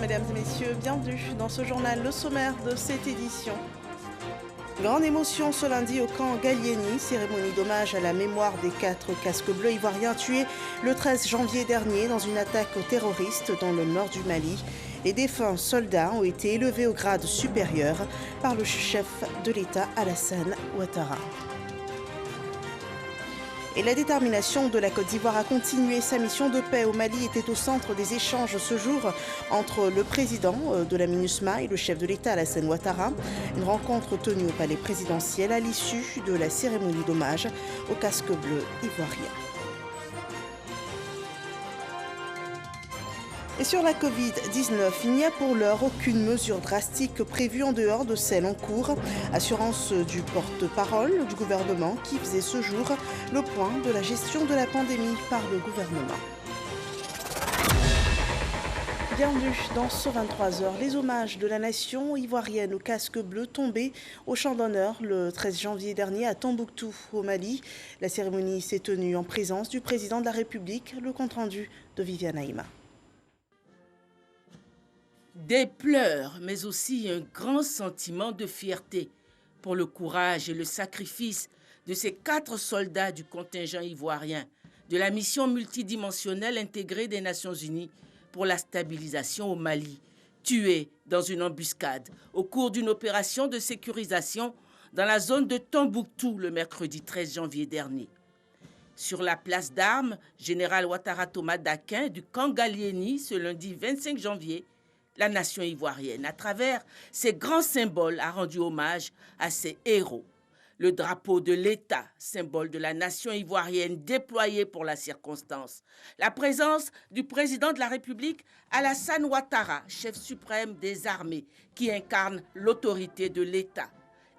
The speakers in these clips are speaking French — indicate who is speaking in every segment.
Speaker 1: mesdames et messieurs, bienvenue dans ce journal, le sommaire de cette édition. Grande émotion ce lundi au camp Gallieni, cérémonie d'hommage à la mémoire des 4 casques bleus ivoiriens tués le 13 janvier dernier dans une attaque terroriste dans le nord du Mali. Les défunts soldats ont été élevés au grade supérieur par le chef de l'État Alassane Ouattara. Et la détermination de la Côte d'Ivoire à continuer sa mission de paix au Mali était au centre des échanges ce jour entre le président de la MINUSMA et le chef de l'État Alassane Ouattara. Une rencontre tenue au palais présidentiel à l'issue de la cérémonie d'hommage aux casques bleus ivoiriens. Et sur la Covid-19, il n'y a pour l'heure aucune mesure drastique prévue en dehors de celle en cours. Assurance du porte-parole du gouvernement qui faisait ce jour le point de la gestion de la pandémie par le gouvernement. Bienvenue dans ce 23h, les hommages de la nation ivoirienne au casque bleu tombé au champ d'honneur le 13 janvier dernier à Tombouctou, au Mali. La cérémonie s'est tenue en présence du président de la République, le compte-rendu de Viviane Aïma.
Speaker 2: Des pleurs, mais aussi un grand sentiment de fierté pour le courage et le sacrifice de ces 4 soldats du contingent ivoirien de la mission multidimensionnelle intégrée des Nations Unies pour la stabilisation au Mali, tués dans une embuscade au cours d'une opération de sécurisation dans la zone de Tombouctou le mercredi 13 janvier dernier. Sur la place d'armes, général Ouattara Thomas Dakin du camp Gallieni ce lundi 25 janvier, la nation ivoirienne, à travers ses grands symboles, a rendu hommage à ses héros. Le drapeau de l'État, symbole de la nation ivoirienne déployé pour la circonstance. La présence du président de la République, Alassane Ouattara, chef suprême des armées, qui incarne l'autorité de l'État.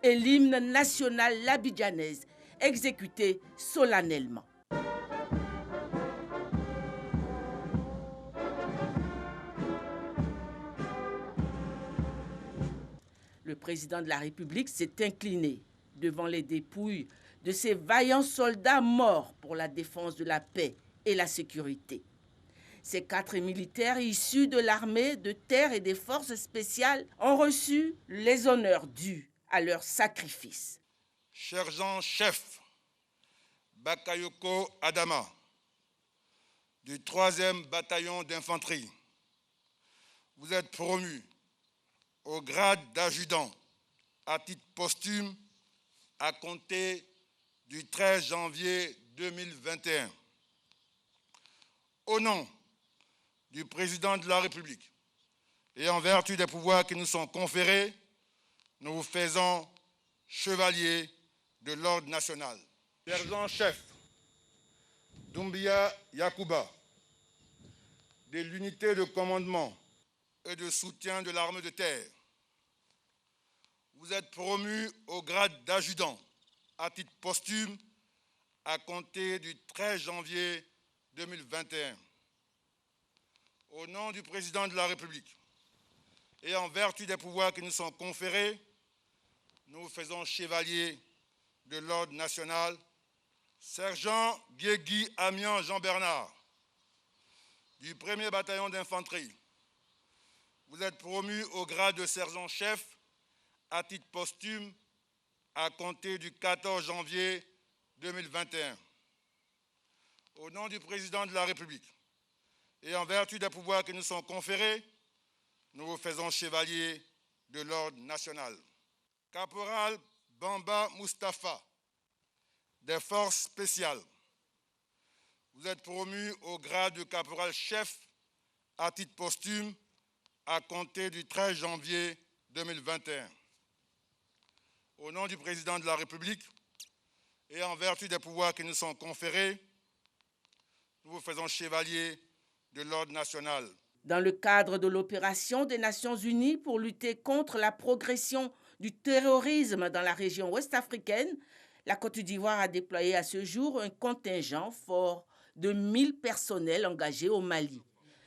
Speaker 2: Et l'hymne national l'abidjanaise, exécuté solennellement. Le président de la République s'est incliné devant les dépouilles de ces vaillants soldats morts pour la défense de la paix et la sécurité. Ces 4 militaires issus de l'armée de terre et des forces spéciales ont reçu les honneurs dus à leur sacrifice.
Speaker 3: Sergent-chef Bakayoko Adama du 3e bataillon d'infanterie, vous êtes promu au grade d'adjudant à titre posthume à compter du 13 janvier 2021. Au nom du président de la République et en vertu des pouvoirs qui nous sont conférés, nous vous faisons chevalier de l'ordre national. Sergent-chef Doumbia Yakuba de l'unité de commandement et de soutien de l'armée de terre, vous êtes promu au grade d'adjudant à titre posthume à compter du 13 janvier 2021. Au nom du président de la République et en vertu des pouvoirs qui nous sont conférés, nous vous faisons chevalier de l'ordre national. Sergent Guégui Amian Jean-Bernard du 1er bataillon d'infanterie, vous êtes promu au grade de sergent-chef à titre posthume à compter du 14 janvier 2021. Au nom du président de la République et en vertu des pouvoirs qui nous sont conférés, nous vous faisons chevalier de l'ordre national. Caporal Bamba Mustapha des forces spéciales, vous êtes promu au grade de caporal-chef à titre posthume à compter du 13 janvier 2021. Au nom du président de la République et en vertu des pouvoirs qui nous sont conférés, nous vous faisons chevalier de l'ordre national.
Speaker 2: Dans le cadre de l'opération des Nations Unies pour lutter contre la progression du terrorisme dans la région ouest-africaine, la Côte d'Ivoire a déployé à ce jour un contingent fort de 1000 personnels engagés au Mali.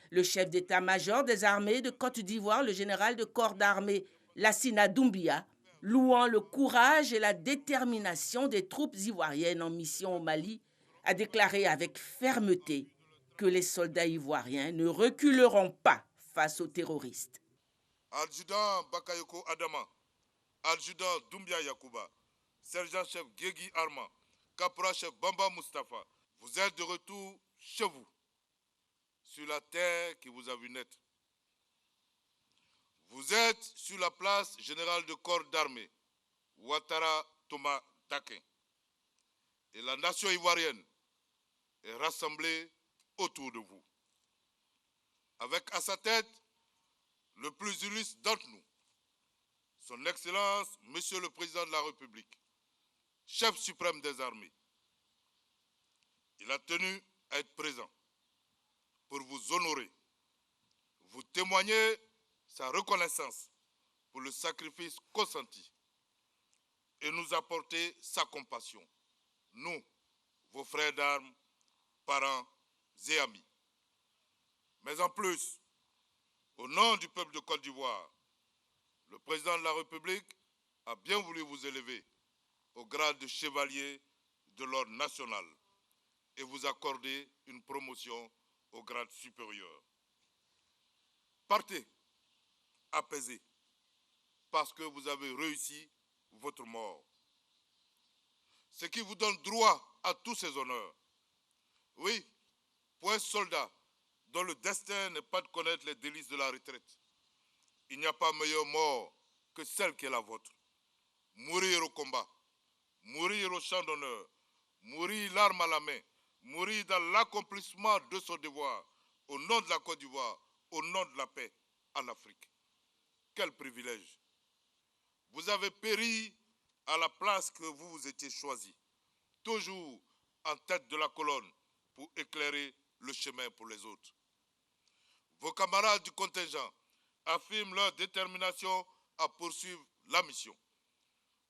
Speaker 2: Le chef d'état-major des armées de Côte d'Ivoire, le général de corps d'armée Lassina Doumbia, louant le courage et la détermination des troupes ivoiriennes en mission au Mali, a déclaré avec fermeté que les soldats ivoiriens ne reculeront pas face aux terroristes.
Speaker 4: Adjudant Bakayoko Adama, adjudant Doumbia Yakuba, sergent-chef Guégui Arma, caporal-chef Bamba Mustafa, vous êtes de retour chez vous, sur la terre qui vous a vu naître. Vous êtes sur la place générale de corps d'armée, Ouattara Thomas Dakin. Et la nation ivoirienne est rassemblée autour de vous. Avec à sa tête le plus illustre d'entre nous, son Excellence, Monsieur le Président de la République, chef suprême des armées. Il a tenu à être présent pour vous honorer, vous témoigner sa reconnaissance pour le sacrifice consenti et nous apporter sa compassion, nous, vos frères d'armes, parents et amis. Mais en plus, au nom du peuple de Côte d'Ivoire, le président de la République a bien voulu vous élever au grade de chevalier de l'ordre national et vous accorder une promotion au grade supérieur. Partez apaisé parce que vous avez réussi votre mort. Ce qui vous donne droit à tous ces honneurs. Oui, pour un soldat dont le destin n'est pas de connaître les délices de la retraite, il n'y a pas meilleure mort que celle qui est la vôtre. Mourir au combat, mourir au champ d'honneur, mourir l'arme à la main, mourir dans l'accomplissement de son devoir, au nom de la Côte d'Ivoire, au nom de la paix en Afrique. Quel privilège! Vous avez péri à la place que vous vous étiez choisi, toujours en tête de la colonne pour éclairer le chemin pour les autres. Vos camarades du contingent affirment leur détermination à poursuivre la mission.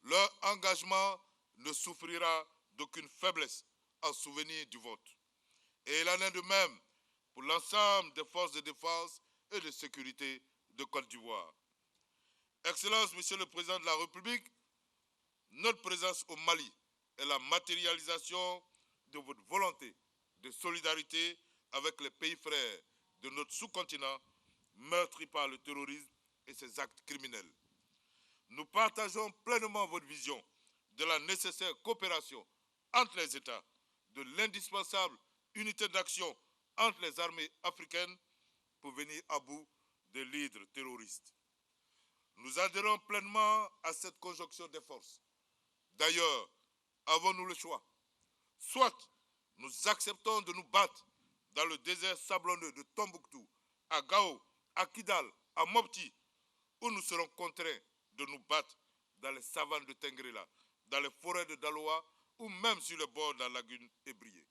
Speaker 4: Leur engagement ne souffrira d'aucune faiblesse en souvenir du vôtre. Et il en est de même pour l'ensemble des forces de défense et de sécurité de Côte d'Ivoire. Excellence, Monsieur le Président de la République, notre présence au Mali est la matérialisation de votre volonté de solidarité avec les pays frères de notre sous-continent meurtri par le terrorisme et ses actes criminels. Nous partageons pleinement votre vision de la nécessaire coopération entre les États, de l'indispensable unité d'action entre les armées africaines pour venir à bout des leaders terroristes. Nous adhérons pleinement à cette conjonction des forces. D'ailleurs, avons-nous le choix? Soit nous acceptons de nous battre dans le désert sablonneux de Tombouctou, à Gao, à Kidal, à Mopti, ou nous serons contraints de nous battre dans les savanes de Tengrela, dans les forêts de Daloa, ou même sur le bord de la lagune Ébriée.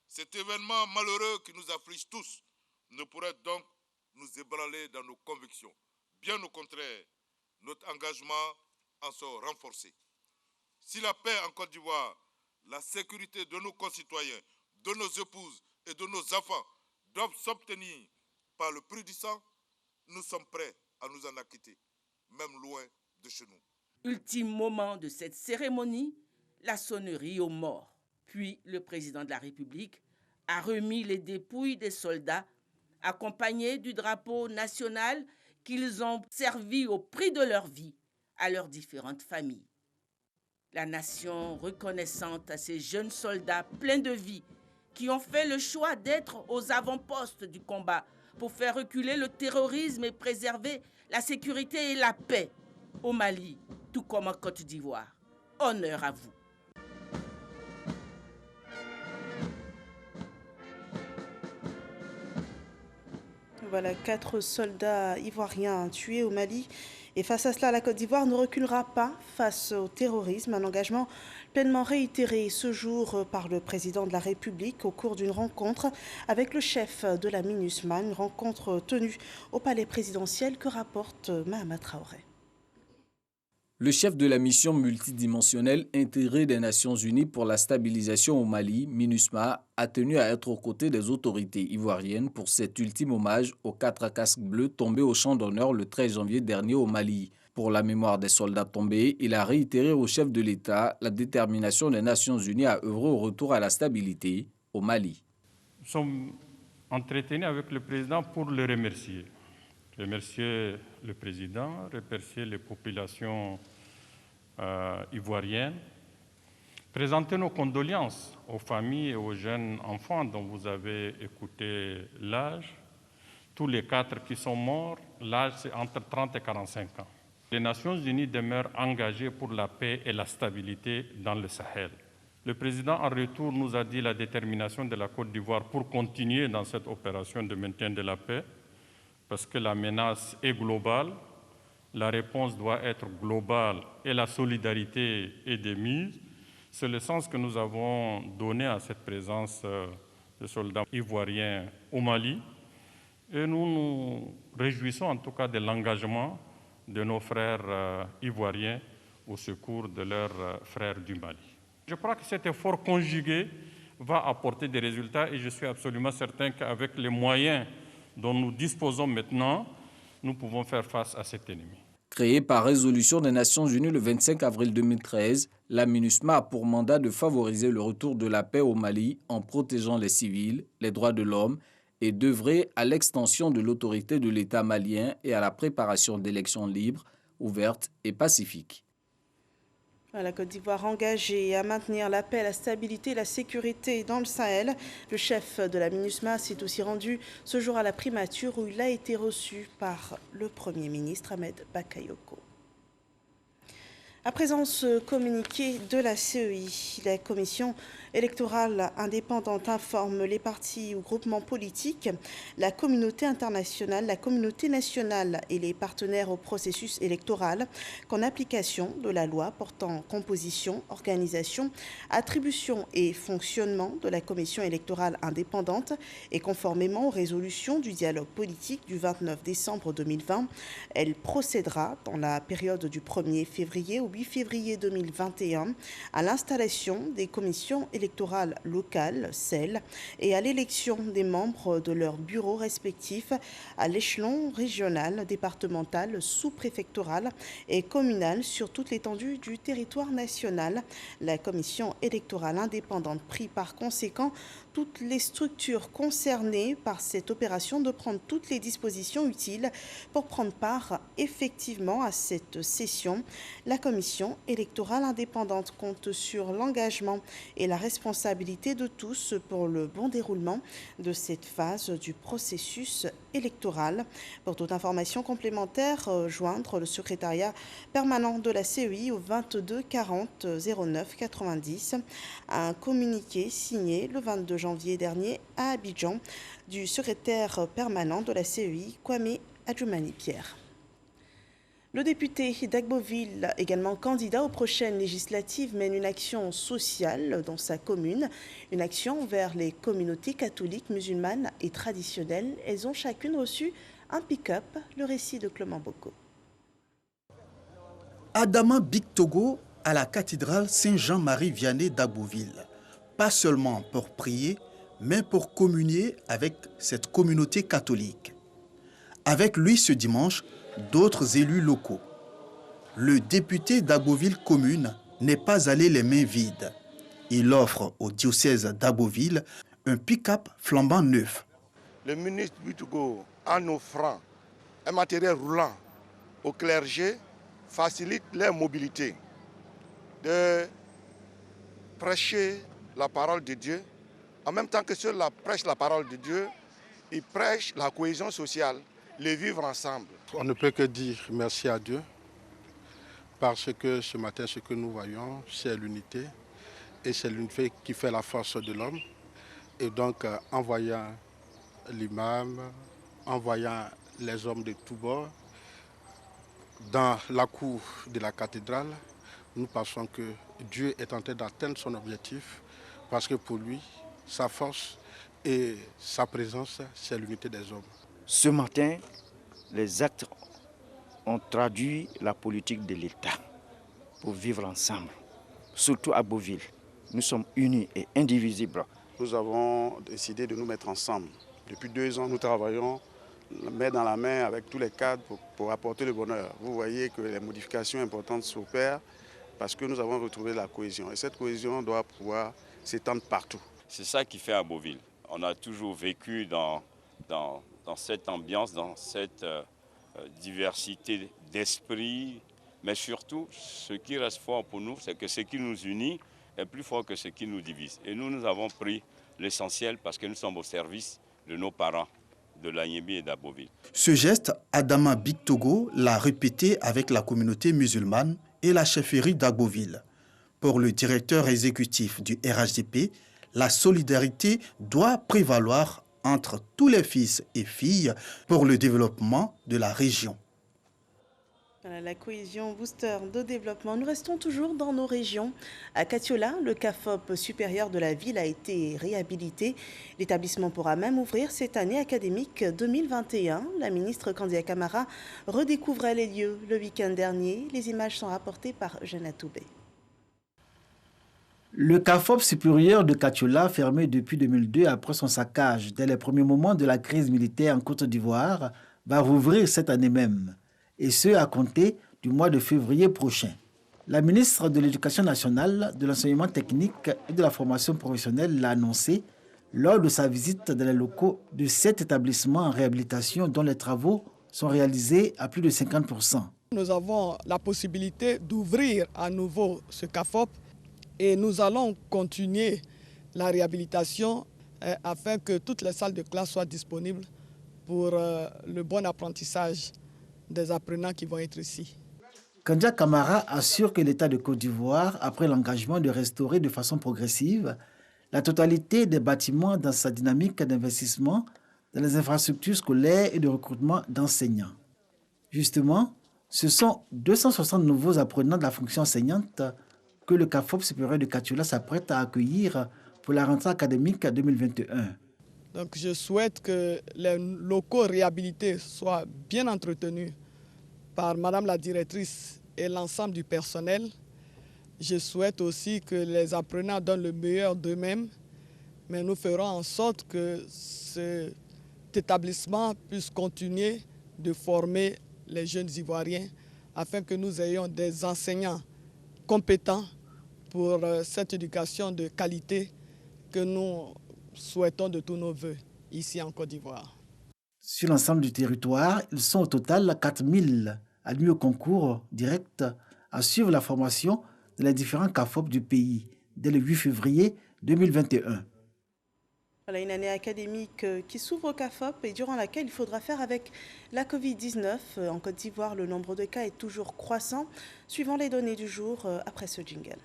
Speaker 4: Cet événement malheureux qui nous afflige tous ne pourrait donc nous ébranler dans nos convictions. Bien au contraire, notre engagement en sort renforcé. Si la paix en Côte d'Ivoire, la sécurité de nos concitoyens, de nos épouses et de nos enfants doivent s'obtenir par le prix du sang, nous sommes prêts à nous en acquitter, même loin de chez nous.
Speaker 2: Ultime moment de cette cérémonie, la sonnerie aux morts. Puis le président de la République a remis les dépouilles des soldats accompagnés du drapeau national qu'ils ont servi au prix de leur vie à leurs différentes familles. La nation reconnaissante à ces jeunes soldats pleins de vie qui ont fait le choix d'être aux avant-postes du combat pour faire reculer le terrorisme et préserver la sécurité et la paix au Mali, tout comme en Côte d'Ivoire. Honneur à vous.
Speaker 1: Voilà, 4 soldats ivoiriens tués au Mali. Et face à cela, la Côte d'Ivoire ne reculera pas face au terrorisme. Un engagement pleinement réitéré ce jour par le président de la République au cours d'une rencontre avec le chef de la MINUSMA, une rencontre tenue au palais présidentiel que rapporte Mahama Traoré.
Speaker 5: Le chef de la mission multidimensionnelle intégrée des Nations Unies pour la stabilisation au Mali, MINUSMA, a tenu à être aux côtés des autorités ivoiriennes pour cet ultime hommage aux 4 casques bleus tombés au champ d'honneur le 13 janvier dernier au Mali. Pour la mémoire des soldats tombés, il a réitéré au chef de l'État la détermination des Nations Unies à œuvrer au retour à la stabilité au Mali.
Speaker 6: Nous sommes entretenu avec le président pour le remercier. Remercier le président, remercier les populations ivoiriennes, présenter nos condoléances aux familles et aux jeunes enfants dont vous avez écouté l'âge. Tous les 4 qui sont morts, l'âge c'est entre 30 et 45 ans. Les Nations Unies demeurent engagées pour la paix et la stabilité dans le Sahel. Le président, en retour, nous a dit la détermination de la Côte d'Ivoire pour continuer dans cette opération de maintien de la paix, parce que la menace est globale, la réponse doit être globale et la solidarité est de mise. C'est le sens que nous avons donné à cette présence de soldats ivoiriens au Mali. Et nous nous réjouissons en tout cas de l'engagement de nos frères ivoiriens au secours de leurs frères du Mali. Je crois que cet effort conjugué va apporter des résultats et je suis absolument certain qu'avec les moyens dont nous disposons maintenant, nous pouvons faire face à cet ennemi.
Speaker 5: Créée par résolution des Nations Unies le 25 avril 2013, la MINUSMA a pour mandat de favoriser le retour de la paix au Mali en protégeant les civils, les droits de l'homme et d'œuvrer à l'extension de l'autorité de l'État malien et à la préparation d'élections libres, ouvertes et pacifiques.
Speaker 1: La Côte d'Ivoire engagée à maintenir la paix, la stabilité et la sécurité dans le Sahel. Le chef de la MINUSMA s'est aussi rendu ce jour à la primature où il a été reçu par le Premier ministre Ahmed Bakayoko. À présent, ce communiqué de la CEI, la commission électorale indépendante informe les partis ou groupements politiques, la communauté internationale, la communauté nationale et les partenaires au processus électoral qu'en application de la loi portant composition, organisation, attribution et fonctionnement de la commission électorale indépendante et conformément aux résolutions du dialogue politique du 29 décembre 2020, elle procédera dans la période du 1er février au 8 février 2021 à l'installation des commissions électorales locales, CEL, et à l'élection des membres de leurs bureaux respectifs à l'échelon régional, départemental, sous-préfectoral et communal sur toute l'étendue du territoire national. La commission électorale indépendante prie par conséquent toutes les structures concernées par cette opération de prendre toutes les dispositions utiles pour prendre part effectivement à cette session. La commission électorale indépendante compte sur l'engagement et la responsabilité de tous pour le bon déroulement de cette phase du processus électoral. Pour toute information complémentaire, joindre le secrétariat permanent de la CEI au 22 40 09 90. Un communiqué signé le 22 janvier dernier à Abidjan du secrétaire permanent de la CEI, Kwame Adjoumani Pierre. Le député d'Agboville, également candidat aux prochaines législatives, mène une action sociale dans sa commune, une action vers les communautés catholiques, musulmanes et traditionnelles. Elles ont chacune reçu un pick-up, le récit de Clément Boko.
Speaker 7: Adama Big Togo à la cathédrale Saint-Jean-Marie Vianney d'Agboville, pas seulement pour prier, mais pour communier avec cette communauté catholique. Avec lui ce dimanche, d'autres élus locaux. Le député d'Agboville commune n'est pas allé les mains vides. Il offre au diocèse d'Agboville un pick-up flambant neuf.
Speaker 8: Le ministre Bitogo, en offrant un matériel roulant au clergé, facilite leur mobilité, de prêcher la parole de Dieu. En même temps que ceux-là prêchent la parole de Dieu, ils prêchent la cohésion sociale, le vivre ensemble.
Speaker 9: On ne peut que dire merci à Dieu parce que ce matin, ce que nous voyons, c'est l'unité et c'est l'unité qui fait la force de l'homme. Et donc, en voyant l'imam, en voyant les hommes de tous bords, dans la cour de la cathédrale, nous pensons que Dieu est en train d'atteindre son objectif parce que pour lui, sa force et sa présence, c'est l'unité des hommes.
Speaker 10: Ce matin, les actes ont traduit la politique de l'État pour vivre ensemble, surtout à Agboville. Nous sommes unis et indivisibles.
Speaker 11: Nous avons décidé de nous mettre ensemble. Depuis 2 ans, nous travaillons main dans la main avec tous les cadres pour apporter le bonheur. Vous voyez que les modifications importantes s'opèrent parce que nous avons retrouvé la cohésion. Et cette cohésion doit pouvoir s'étendre partout.
Speaker 12: C'est ça qui fait Agboville. On a toujours vécu dans cette ambiance, dans cette diversité d'esprit. Mais surtout, ce qui reste fort pour nous, c'est que ce qui nous unit est plus fort que ce qui nous divise. Et nous avons pris l'essentiel parce que nous sommes au service de nos parents, de l'Anyébi et d'Aboville.
Speaker 7: Ce geste, Adama Bictogo l'a répété avec la communauté musulmane et la chefferie d'Agboville. Pour le directeur exécutif du RHDP, la solidarité doit prévaloir entre tous les fils et filles pour le développement de la région.
Speaker 1: Voilà, la cohésion booster de développement. Nous restons toujours dans nos régions. À Katiola, le CAFOP supérieur de la ville a été réhabilité. L'établissement pourra même ouvrir cette année académique 2021. La ministre Kandia Camara redécouvrait les lieux le week-end dernier. Les images sont rapportées par Jeanne Toubé.
Speaker 13: Le CAFOP supérieur de Katiola, fermé depuis 2002 après son saccage dès les premiers moments de la crise militaire en Côte d'Ivoire, va rouvrir cette année même, et ce à compter du mois de février prochain. La ministre de l'Éducation nationale, de l'enseignement technique et de la formation professionnelle l'a annoncé lors de sa visite dans les locaux de 7 établissements en réhabilitation dont les travaux sont réalisés à plus de 50%.
Speaker 14: Nous avons la possibilité d'ouvrir à nouveau ce CAFOP et nous allons continuer la réhabilitation afin que toutes les salles de classe soient disponibles pour le bon apprentissage des apprenants qui vont être ici.
Speaker 13: Kandia Camara assure que l'État de Côte d'Ivoire a pris l'engagement de restaurer de façon progressive la totalité des bâtiments dans sa dynamique d'investissement dans les infrastructures scolaires et de recrutement d'enseignants. Justement, ce sont 260 nouveaux apprenants de la fonction enseignante que le CAFOP supérieur de Katiola s'apprête à accueillir pour la rentrée académique 2021.
Speaker 14: Donc je souhaite que les locaux réhabilités soient bien entretenus par Madame la directrice et l'ensemble du personnel. Je souhaite aussi que les apprenants donnent le meilleur d'eux-mêmes, mais nous ferons en sorte que cet établissement puisse continuer de former les jeunes Ivoiriens afin que nous ayons des enseignants compétents pour cette éducation de qualité que nous souhaitons de tous nos voeux ici en Côte d'Ivoire.
Speaker 13: Sur l'ensemble du territoire, ils sont au total 4000 admis au concours direct à suivre la formation dans les différents CAFOP du pays dès le 8 février 2021.
Speaker 1: Voilà une année académique qui s'ouvre au CAFOP et durant laquelle il faudra faire avec la Covid-19. En Côte d'Ivoire, le nombre de cas est toujours croissant. Suivant les données du jour, après ce jingle.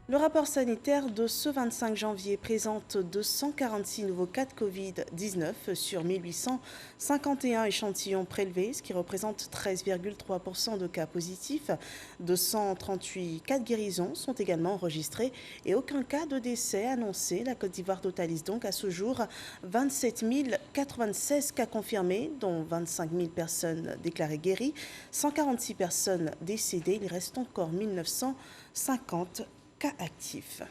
Speaker 1: Le rapport sanitaire de ce 25 janvier présente 246 nouveaux cas de Covid-19 sur 1851 échantillons prélevés, ce qui représente 13,3% de cas positifs. 238 cas de guérison sont également enregistrés et aucun cas de décès annoncé. La Côte d'Ivoire totalise donc à ce jour 27 096 cas confirmés, dont 25 000 personnes déclarées guéries, 146 personnes décédées. Il reste encore 1950 cas actifs.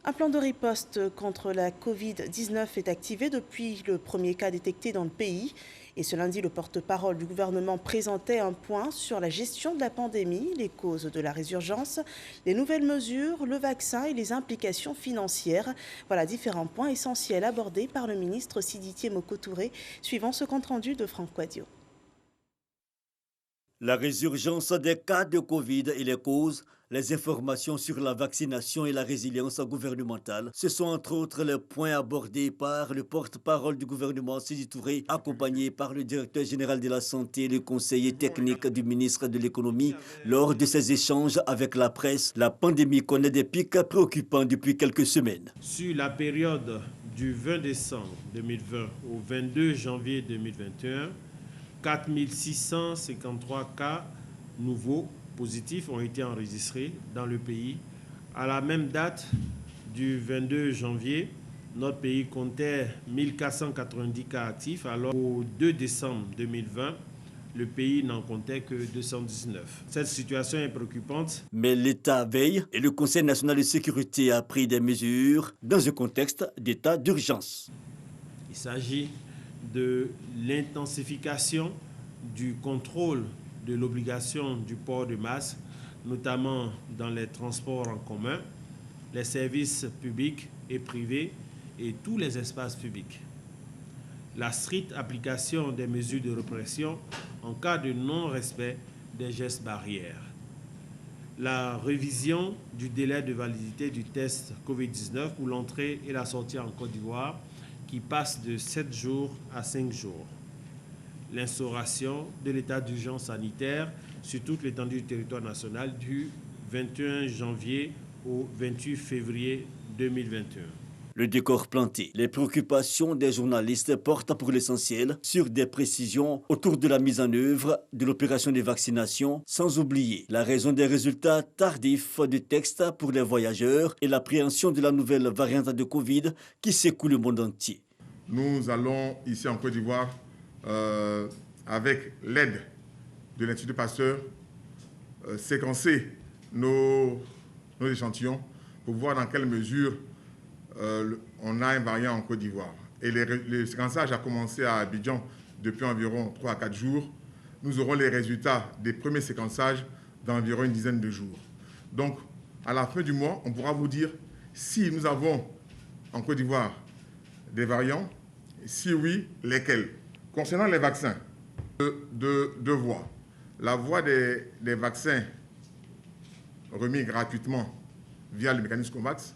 Speaker 1: Un plan de riposte contre la Covid-19 est activé depuis le premier cas détecté dans le pays. Et ce lundi, le porte-parole du gouvernement présentait un point sur la gestion de la pandémie, les causes de la résurgence, les nouvelles mesures, le vaccin et les implications financières. Voilà différents points essentiels abordés par le ministre Sidiki Moko Touré, suivant ce compte-rendu de Franck Quadio.
Speaker 15: La résurgence des cas de Covid et les causes, les informations sur la vaccination et la résilience gouvernementale, ce sont entre autres les points abordés par le porte-parole du gouvernement Sidiki Touré, accompagné par le directeur général de la santé et le conseiller technique du ministre de l'économie. Lors de ces échanges avec la presse, la pandémie connaît des pics préoccupants depuis quelques semaines.
Speaker 16: Sur la période du 20 décembre 2020 au 22 janvier 2021, 4 653 cas nouveaux positifs ont été enregistrés dans le pays. À la même date du 22 janvier, notre pays comptait 1490 cas actifs, alors au 2 décembre 2020, le pays n'en comptait que 219. Cette situation est préoccupante.
Speaker 15: Mais l'État veille et le Conseil national de sécurité a pris des mesures dans un contexte d'état d'urgence.
Speaker 16: Il s'agit de l'intensification du contrôle de l'obligation du port de masque, notamment dans les transports en commun, les services publics et privés et tous les espaces publics. La stricte application des mesures de répression en cas de non-respect des gestes barrières. La révision du délai de validité du test Covid-19 pour l'entrée et la sortie en Côte d'Ivoire qui passe de 7 jours à 5 jours. L'instauration de l'état d'urgence sanitaire sur toute l'étendue du territoire national du 21 janvier au 28 février 2021.
Speaker 15: Le décor planté, les préoccupations des journalistes portent pour l'essentiel sur des précisions autour de la mise en œuvre de l'opération de vaccination, sans oublier la raison des résultats tardifs du texte pour les voyageurs et l'appréhension de la nouvelle variante de Covid qui secoue le monde entier.
Speaker 17: Nous allons ici en Côte d'Ivoire, avec l'aide de l'Institut Pasteur, séquencer nos échantillons pour voir dans quelle mesure on a un variant en Côte d'Ivoire. Et le séquençage a commencé à Abidjan depuis environ 3 à 4 jours. Nous aurons les résultats des premiers séquençages dans environ une dizaine de jours. Donc, à la fin du mois, on pourra vous dire si nous avons en Côte d'Ivoire des variants, si oui, lesquels. Concernant les vaccins, deux voies. La voie des vaccins remis gratuitement via le mécanisme COVAX,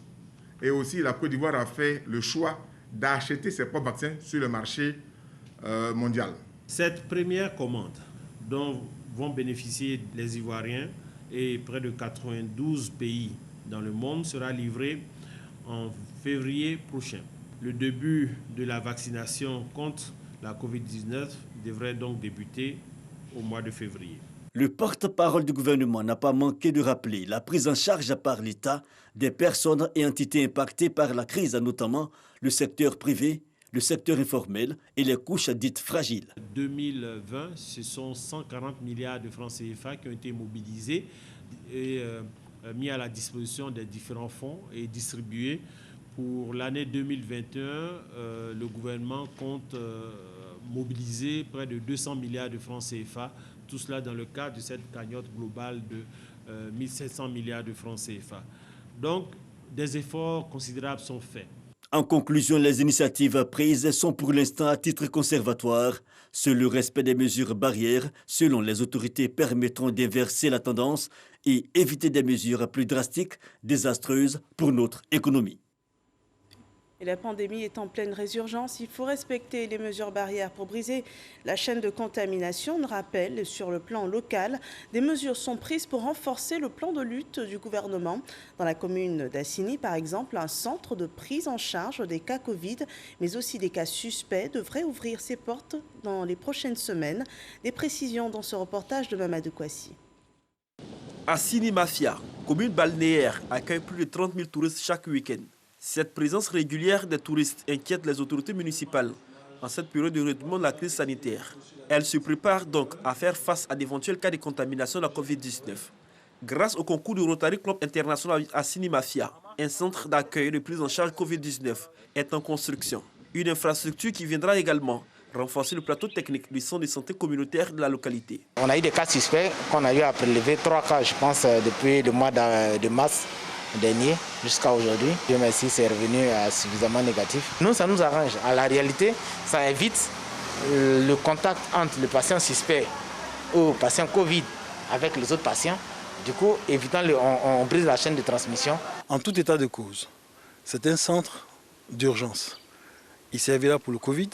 Speaker 17: et aussi la Côte d'Ivoire a fait le choix d'acheter ses propres vaccins sur le marché mondial.
Speaker 16: Cette première commande dont vont bénéficier les Ivoiriens et près de 92 pays dans le monde sera livrée en février prochain. Le début de la vaccination contre la Covid-19 devrait donc débuter au mois de février.
Speaker 15: Le porte-parole du gouvernement n'a pas manqué de rappeler la prise en charge par l'État des personnes et entités impactées par la crise, notamment le secteur privé, le secteur informel et les couches dites fragiles.
Speaker 16: 2020, ce sont 140 milliards de francs CFA qui ont été mobilisés et mis à la disposition des différents fonds et distribués. Pour l'année 2021, le gouvernement compte mobiliser près de 200 milliards de francs CFA, tout cela dans le cadre de cette cagnotte globale de 1700 milliards de francs CFA. Donc, des efforts considérables sont faits.
Speaker 15: En conclusion, les initiatives prises sont pour l'instant à titre conservatoire. Seul le respect des mesures barrières, selon les autorités, permettront d'inverser la tendance et éviter des mesures plus drastiques, désastreuses pour notre économie.
Speaker 1: Et la pandémie est en pleine résurgence. Il faut respecter les mesures barrières pour briser la chaîne de contamination. On rappelle, sur le plan local, des mesures sont prises pour renforcer le plan de lutte du gouvernement. Dans la commune d'Assini, par exemple, un centre de prise en charge des cas Covid, mais aussi des cas suspects, devrait ouvrir ses portes dans les prochaines semaines. Des précisions dans ce reportage de Mamadou Kouassi.
Speaker 18: Assini Mafia, commune balnéaire, accueille plus de 30 000 touristes chaque week-end. Cette présence régulière des touristes inquiète les autorités municipales en cette période de retournement de la crise sanitaire. Elles se préparent donc à faire face à d'éventuels cas de contamination de la Covid-19. Grâce au concours du Rotary Club International Assini Mafia, un centre d'accueil de prise en charge Covid-19 est en construction. Une infrastructure qui viendra également renforcer le plateau technique du centre de santé communautaire de la localité.
Speaker 19: On a eu des cas suspects qu'on a eu à prélever, 3 cas je pense depuis le mois de mars dernier jusqu'à aujourd'hui. Dieu merci, c'est revenu suffisamment négatif. Nous, ça nous arrange. À la réalité, ça évite le contact entre le patient suspect ou le patient Covid avec les autres patients. Du coup, évitant on brise la chaîne de transmission.
Speaker 20: En tout état de cause, c'est un centre d'urgence. Il servira pour le Covid,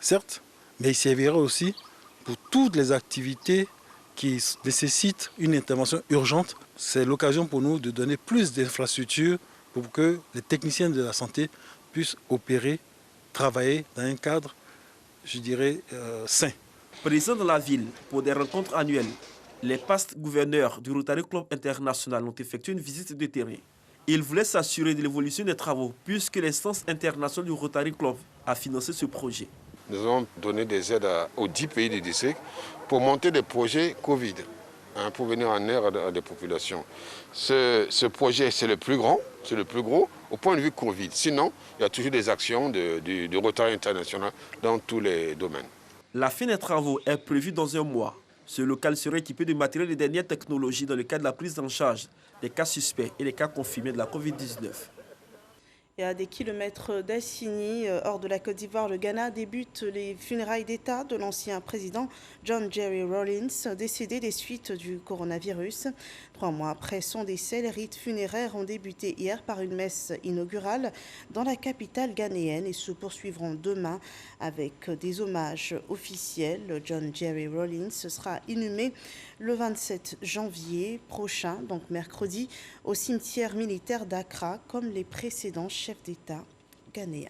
Speaker 20: certes, mais il servira aussi pour toutes les activités qui nécessitent une intervention urgente. C'est l'occasion pour nous de donner plus d'infrastructures pour que les techniciens de la santé puissent opérer, travailler dans un cadre, je dirais, sain.
Speaker 18: Présents dans la ville pour des rencontres annuelles, les past gouverneurs du Rotary Club International ont effectué une visite de terrain. Ils voulaient s'assurer de l'évolution des travaux puisque l'instance internationale du Rotary Club a financé ce projet.
Speaker 21: Nous avons donné des aides aux 10 pays du district pour monter des projets Covid, pour venir en aide à des populations. Ce projet, c'est le plus grand, c'est le plus gros au point de vue Covid. Sinon, il y a toujours des actions du Rotary International dans tous les domaines.
Speaker 18: La fin des travaux est prévue dans un mois. Ce local serait équipé de matériel de dernière technologie dans le cadre de la prise en charge des cas suspects et des cas confirmés de la Covid-19.
Speaker 1: Et à des kilomètres d'Assigny, hors de la Côte d'Ivoire, le Ghana débute les funérailles d'État de l'ancien président John Jerry Rawlings, décédé des suites du coronavirus. 3 mois après son décès, les rites funéraires ont débuté hier par une messe inaugurale dans la capitale ghanéenne et se poursuivront demain avec des hommages officiels. John Jerry Rawlings sera inhumé le 27 janvier prochain, donc mercredi, au cimetière militaire d'Accra, comme les précédents chefs d'État ghanéens.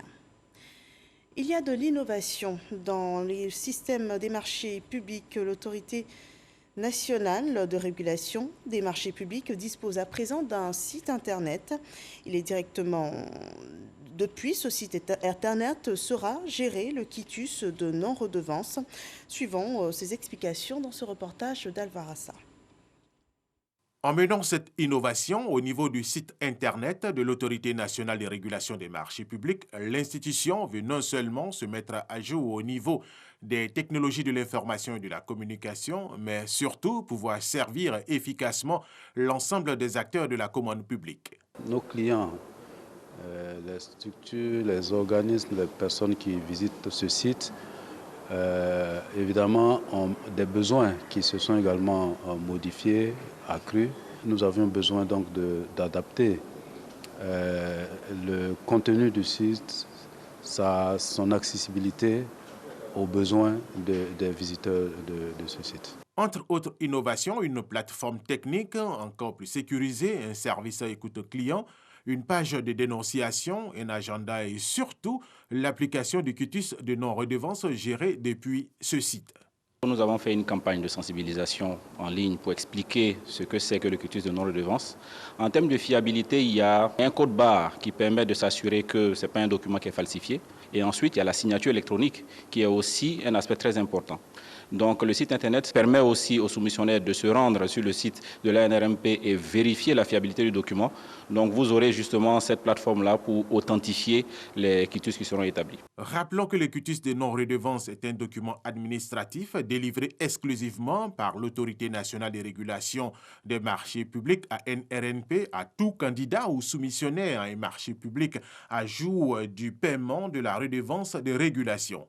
Speaker 1: Il y a de l'innovation dans les systèmes des marchés publics. L'autorité nationale de régulation des marchés publics dispose à présent d'un site internet. Il est directement... Depuis ce site internet sera géré le quitus de non-redevance. Suivons ces explications dans ce reportage d'Alvarassa.
Speaker 3: En menant cette innovation au niveau du site internet de l'Autorité nationale de régulation des marchés publics, l'institution veut non seulement se mettre à jour au niveau des technologies de l'information et de la communication, mais surtout pouvoir servir efficacement l'ensemble des acteurs de la commande publique.
Speaker 22: Nos clients, les structures, les organismes, les personnes qui visitent ce site, évidemment, ont des besoins qui se sont également modifiés, accrus. Nous avions besoin donc d'adapter le contenu du site, son accessibilité aux besoins des visiteurs de ce site.
Speaker 3: Entre autres innovations, une plateforme technique encore plus sécurisée, un service à écoute client, une page de dénonciation, un agenda et surtout l'application du quitus de non-redevance géré depuis ce site.
Speaker 23: Nous avons fait une campagne de sensibilisation en ligne pour expliquer ce que c'est que le quitus de non-redevance. En termes de fiabilité, il y a un code barre qui permet de s'assurer que ce n'est pas un document qui est falsifié. Et ensuite, il y a la signature électronique qui est aussi un aspect très important. Donc le site internet permet aussi aux soumissionnaires de se rendre sur le site de l'ANRMP et vérifier la fiabilité du document. Donc vous aurez justement cette plateforme-là pour authentifier les quitus qui seront établis.
Speaker 3: Rappelons que le quitus de non-redevance est un document administratif délivré exclusivement par l'Autorité nationale de régulation des marchés publics, ANRMP, à tout candidat ou soumissionnaire à un marché public à jour du paiement de la redevance de régulation.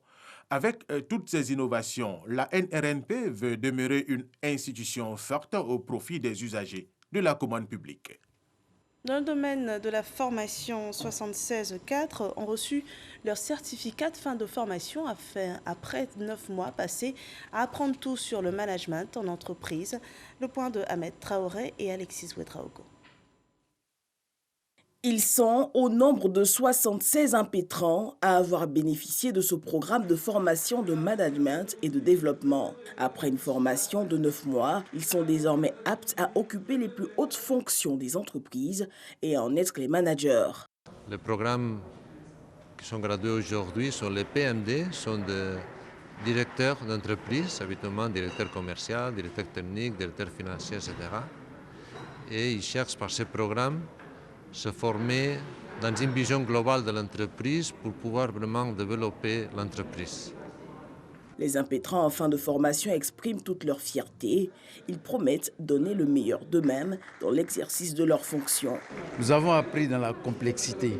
Speaker 3: Avec toutes ces innovations, la NRNP veut demeurer une institution forte au profit des usagers de la commande publique.
Speaker 1: Dans le domaine de la formation, 76 cadres ont reçu leur certificat de fin de formation après 9 mois passés à apprendre tout sur le management en entreprise. Le point de Ahmed Traoré et Alexis Ouedraogo.
Speaker 2: Ils sont au nombre de 76 impétrants à avoir bénéficié de ce programme de formation de management et de développement. Après une formation de 9 mois, ils sont désormais aptes à occuper les plus hautes fonctions des entreprises et à en être les managers.
Speaker 24: Les programmes qui sont gradués aujourd'hui sont les PMD, sont des directeurs d'entreprise, habituellement directeurs commerciaux, directeurs techniques, directeurs financiers, etc. Et ils cherchent par ces programmes se former dans une vision globale de l'entreprise pour pouvoir vraiment développer l'entreprise.
Speaker 2: Les impétrants en fin de formation expriment toute leur fierté. Ils promettent donner le meilleur d'eux-mêmes dans l'exercice de leurs fonctions.
Speaker 25: Nous avons appris dans la complexité.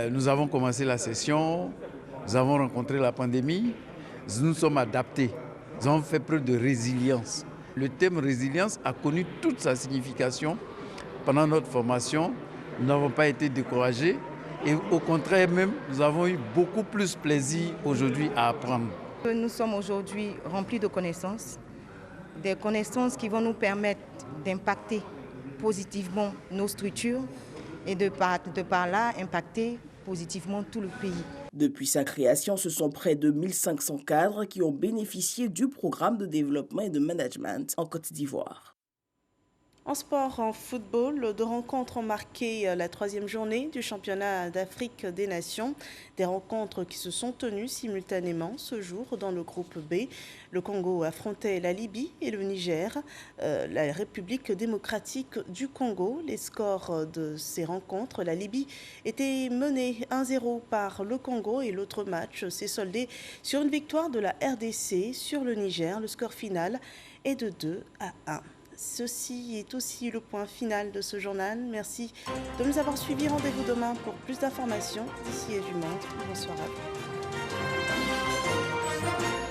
Speaker 25: Nous avons commencé la session, nous avons rencontré la pandémie, nous nous sommes adaptés, nous avons fait preuve de résilience. Le thème résilience a connu toute sa signification. Pendant notre formation, nous n'avons pas été découragés et au contraire même, nous avons eu beaucoup plus plaisir aujourd'hui à apprendre.
Speaker 26: Nous sommes aujourd'hui remplis de connaissances, des connaissances qui vont nous permettre d'impacter positivement nos structures et de par là impacter positivement tout le pays.
Speaker 2: Depuis sa création, ce sont près de 1500 cadres qui ont bénéficié du programme de développement et de management en Côte d'Ivoire.
Speaker 1: En sport, en football, 2 rencontres ont marqué la 3e journée du championnat d'Afrique des Nations. Des rencontres qui se sont tenues simultanément ce jour dans le groupe B. Le Congo affrontait la Libye et le Niger, la République démocratique du Congo. Les scores de ces rencontres, la Libye était menée 1-0 par le Congo et l'autre match s'est soldé sur une victoire de la RDC sur le Niger. Le score final est de 2-1. Ceci est aussi le point final de ce journal. Merci de nous avoir suivis. Rendez-vous demain pour plus d'informations d'ici et du monde. Bonsoir à vous.